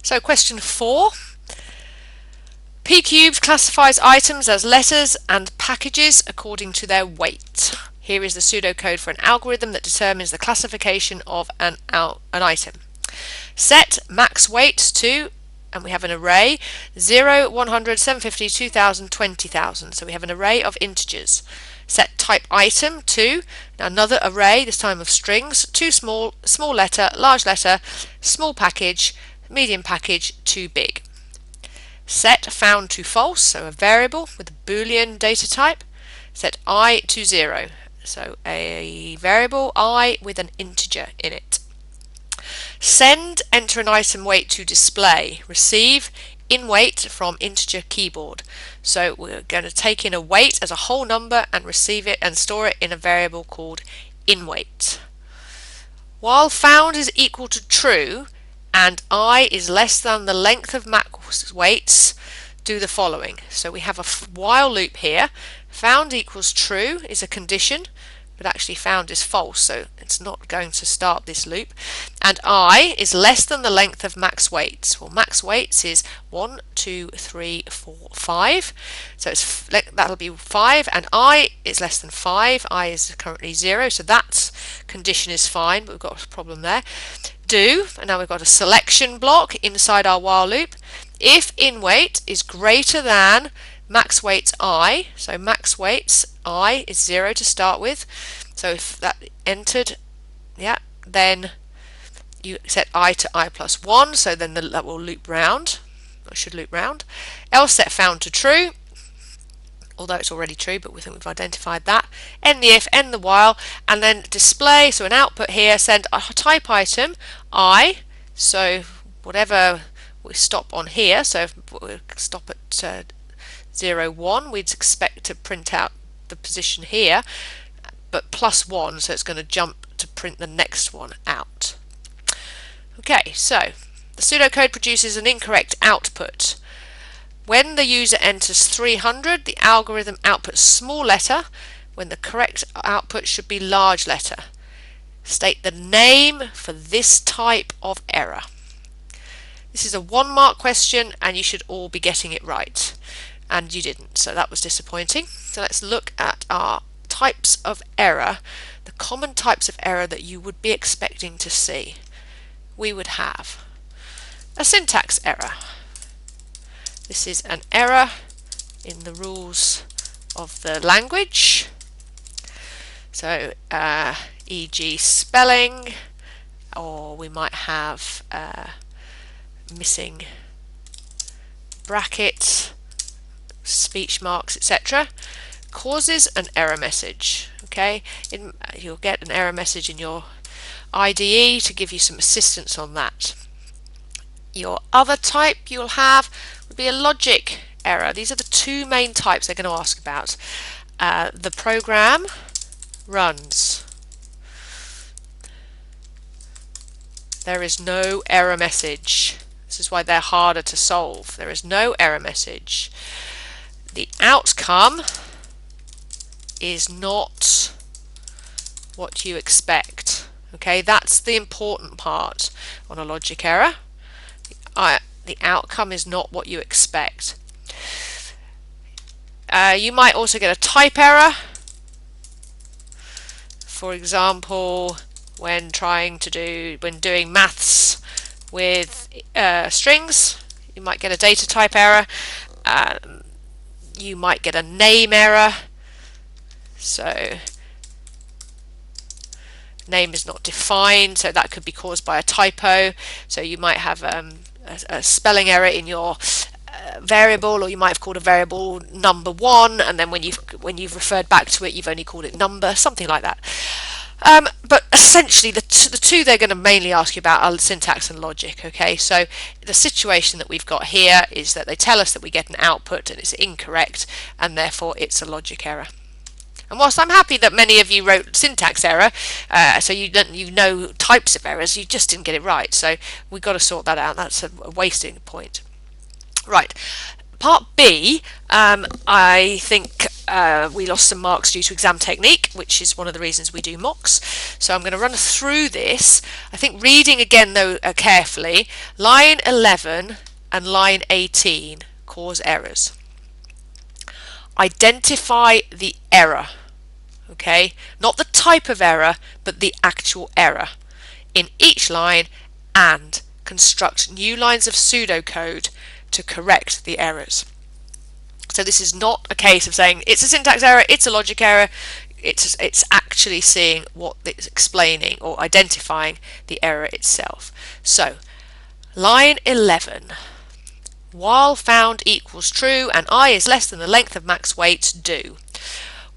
So question 4. P-Cubed classifies items as letters and packages according to their weight. Here is the pseudocode for an algorithm that determines the classification of an item. Set max weights to, and we have an array, 0, 100, 750, 2000, 20,000. So we have an array of integers. Set type item to, now another array, this time of strings, too small, small letter, large letter, small package, medium package, too big. Set found to false, so a variable with a Boolean data type. Set I to 0, so a variable I with an integer in it. Send, enter an item weight to display. Receive, in weight from integer keyboard. So we're going to take in a weight as a whole number and receive it and store it in a variable called in weight. While found is equal to true and I is less than the length of max weights, do the following. So we have a while loop here. Found equals true is a condition, but actually found is false, so it's not going to start this loop. And I is less than the length of max weights. Well, max weights is 1, 2, 3, 4, 5. So that'll be 5, and I is less than 5. I is currently 0, so that condition is fine, but we've got a problem there. Do, and now we've got a selection block inside our while loop. If in weight is greater than max weights I, so max weights I is 0 to start with, so if that entered, then you set I to I plus 1, so then that will loop round, or should loop round. Else set found to true, although it's already true, but we think we've identified that. End the if, end the while, and then display, so an output here, send a type item I, so whatever we stop on here, so if we stop at 0, 1, we'd expect to print out the position here, but plus 1, so it's going to jump to print the next one out. Okay, so the pseudocode produces an incorrect output. When the user enters 300, the algorithm outputs small letter, when the correct output should be large letter. State the name for this type of error. This is a 1-mark question, and you should all be getting it right. And you didn't, so that was disappointing. So let's look at our types of error, the common types of error that you would be expecting to see. We would have a syntax error. This is an error in the rules of the language. So e.g. spelling, or we might have missing bracket, speech marks, etc. causes an error message. Okay, you'll get an error message in your IDE to give you some assistance on that. Your other type you'll have would be a logic error. These are the two main types they're going to ask about. The program runs. There is no error message. This is why they're harder to solve. There is no error message. The outcome is not what you expect. Okay, that's the important part on a logic error. The outcome is not what you expect. You might also get a type error. For example, when doing maths with strings, you might get a data type error. You might get a name error. So name is not defined, so that could be caused by a typo. So you might have a spelling error in your variable, or you might have called a variable number 1, and then when you've referred back to it, you've only called it number, something like that. But essentially the two they're going to mainly ask you about are syntax and logic. Okay, so the situation that we've got here is that they tell us that we get an output and it's incorrect, and therefore it's a logic error. And whilst I'm happy that many of you wrote syntax error, so you know types of errors, you just didn't get it right. So we've got to sort that out. That's a wasting point. Right. Part B, I think we lost some marks due to exam technique, which is one of the reasons we do mocks. So I'm going to run through this. I think reading again though carefully, line 11 and line 18 cause errors. Identify the error, okay? Not the type of error, but the actual error in each line, and construct new lines of pseudocode to correct the errors. So this is not a case of saying it's a syntax error, it's a logic error. It's actually seeing what it's explaining or identifying the error itself. So line 11, while found equals true and I is less than the length of max weight, do.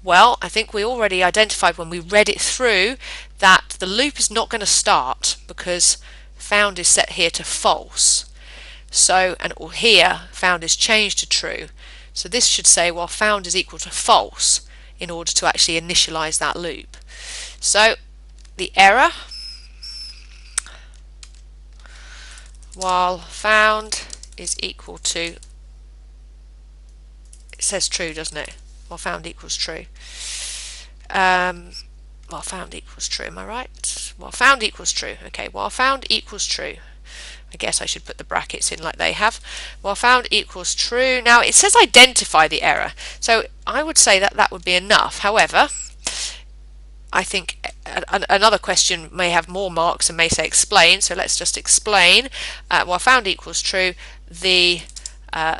Well, I think we already identified when we read it through that the loop is not going to start because found is set here to false. So, and or here found is changed to true. So this should say, well, found is equal to false in order to actually initialize that loop. So the error, while found is equal to, it says true, doesn't it? While found equals true. While found equals true, am I right? While found equals true. Okay, while found equals true. I guess I should put the brackets in like they have. While found equals true. Now it says identify the error, so I would say that that would be enough. However, I think another question may have more marks and may say explain, so let's just explain. While found equals true, the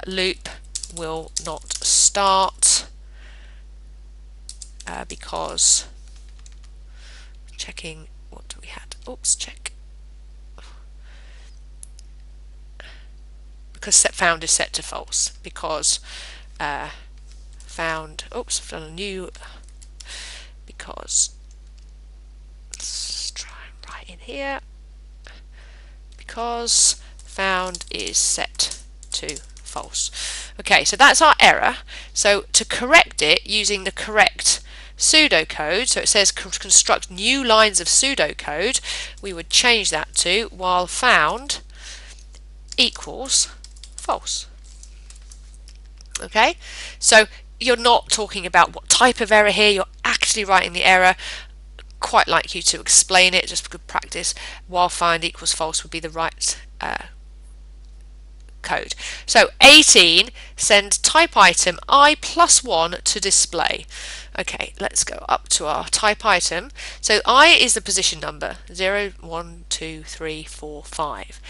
loop will not start because checking, what do we had? Oops, check. Because set found is set to false, because found, oops, I've done a new, because, let's try and write in here, because found is set to false. Okay, so that's our error. So to correct it using the correct pseudocode, so it says construct new lines of pseudocode, we would change that to while found equals false. Okay, so you're not talking about what type of error here, you're actually writing the error. Quite like you to explain it just for good practice. While found equals false would be the right code. So 18, send type item I+1 to display. Okay, let's go up to our type item. So I is the position number 0, 1, 2, 3, 4, 5.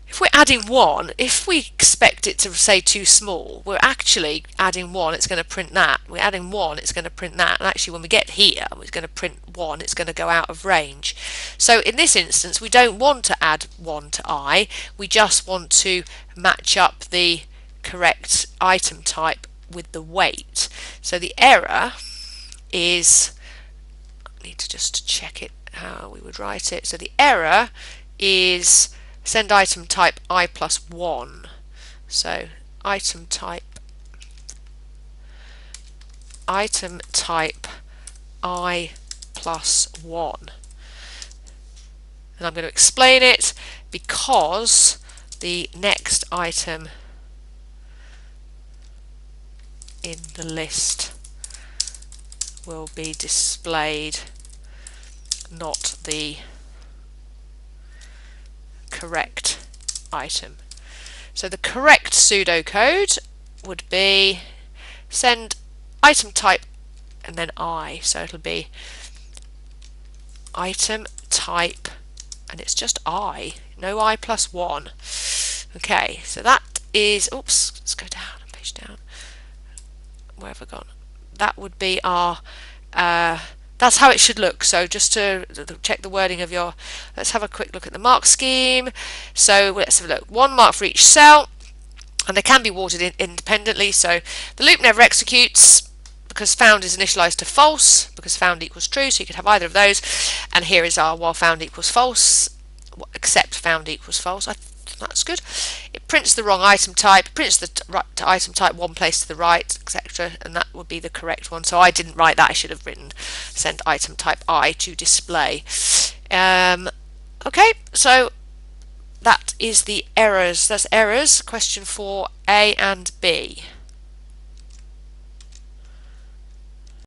If we're adding 1, if we expect it to say too small, we're actually adding 1, it's going to print that. We're adding 1, it's going to print that. And actually when we get here, it's going to print 1, it's going to go out of range. So in this instance, we don't want to add 1 to I, we just want to match up the correct item type with the weight. So the error is, I need to just check it how we would write it. So the error is send item type I+1. So item type I+1. And I'm going to explain it because the next item in the list will be displayed, not the correct item. So the correct pseudocode would be send item type and then I. So it'll be item type and it's just I, no I+1. Okay, so that is, oops, let's go down and page down. Where have I gone? That would be our that's how it should look. So just to check the wording of your, let's have a quick look at the mark scheme. So let's have a look. 1 mark for each cell, and they can be watered independently. So the loop never executes because found is initialized to false, because found equals true, so you could have either of those. And here is our while found equals false, except found equals false. That's good. It prints the wrong item type, prints the right item type one place to the right, etc., and that would be the correct one. So I didn't write that, I should have written send item type I to display. Okay, so that is the errors. That's errors, question 4A and B.